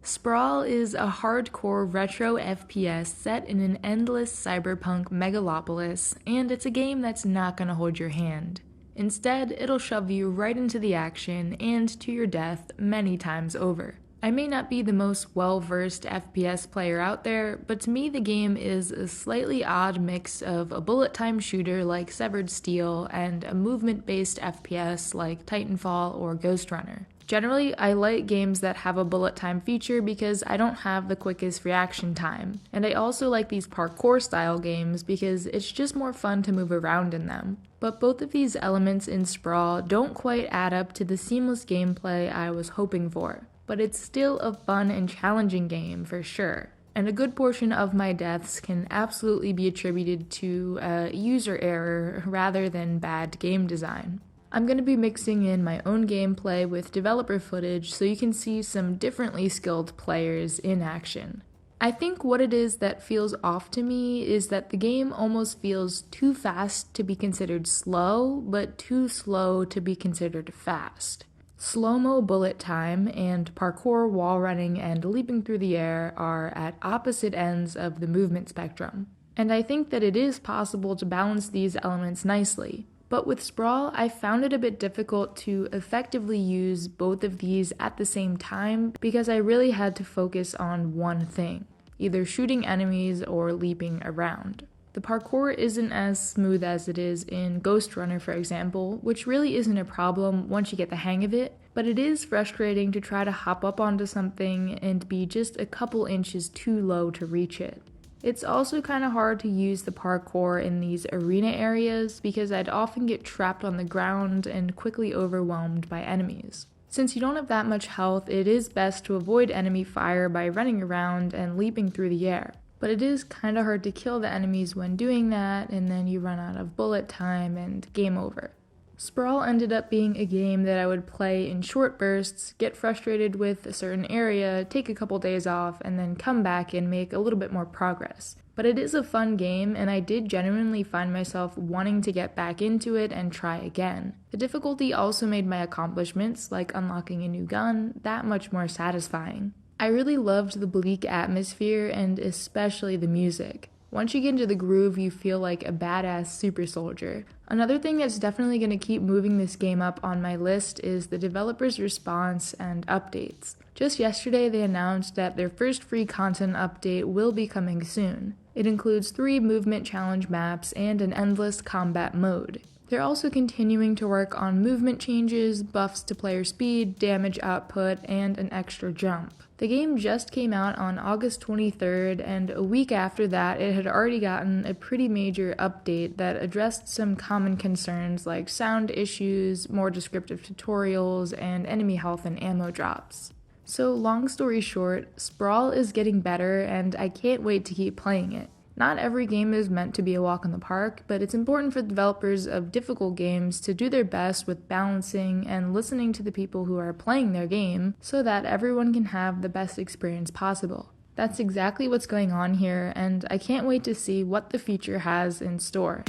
SPRAWL is a hardcore retro FPS set in an endless cyberpunk megalopolis, and it's a game that's not gonna hold your hand. Instead, it'll shove you right into the action and to your death many times over. I may not be the most well-versed FPS player out there, but to me the game is a slightly odd mix of a bullet time shooter like Severed Steel and a movement-based FPS like Titanfall or Ghost Runner. Generally, I like games that have a bullet time feature because I don't have the quickest reaction time, and I also like these parkour style games because it's just more fun to move around in them. But both of these elements in SPRAWL don't quite add up to the seamless gameplay I was hoping for, but it's still a fun and challenging game for sure. And a good portion of my deaths can absolutely be attributed to user error rather than bad game design. I'm going to be mixing in my own gameplay with developer footage so you can see some differently skilled players in action. I think what it is that feels off to me is that the game almost feels too fast to be considered slow, but too slow to be considered fast. Slow-mo bullet time and parkour wall running and leaping through the air are at opposite ends of the movement spectrum. And I think that it is possible to balance these elements nicely. But with SPRAWL, I found it a bit difficult to effectively use both of these at the same time because I really had to focus on one thing, either shooting enemies or leaping around. The parkour isn't as smooth as it is in Ghost Runner, for example, which really isn't a problem once you get the hang of it, but it is frustrating to try to hop up onto something and be just a couple inches too low to reach it. It's also kind of hard to use the parkour in these arena areas because I'd often get trapped on the ground and quickly overwhelmed by enemies. Since you don't have that much health, it is best to avoid enemy fire by running around and leaping through the air. But it is kind of hard to kill the enemies when doing that, and then you run out of bullet time and game over. SPRAWL ended up being a game that I would play in short bursts, get frustrated with a certain area, take a couple days off, and then come back and make a little bit more progress. But it is a fun game, and I did genuinely find myself wanting to get back into it and try again. The difficulty also made my accomplishments, like unlocking a new gun, that much more satisfying. I really loved the bleak atmosphere and especially the music. Once you get into the groove, you feel like a badass super soldier. Another thing that's definitely going to keep moving this game up on my list is the developers' response and updates. Just yesterday, they announced that their first free content update will be coming soon. It includes 3 movement challenge maps and an endless combat mode. They're also continuing to work on movement changes, buffs to player speed, damage output, and an extra jump. The game just came out on August 23rd, and a week after that, it had already gotten a pretty major update that addressed some common concerns like sound issues, more descriptive tutorials, and enemy health and ammo drops. So long story short, SPRAWL is getting better, and I can't wait to keep playing it. Not every game is meant to be a walk in the park, but it's important for developers of difficult games to do their best with balancing and listening to the people who are playing their game so that everyone can have the best experience possible. That's exactly what's going on here, and I can't wait to see what the future has in store.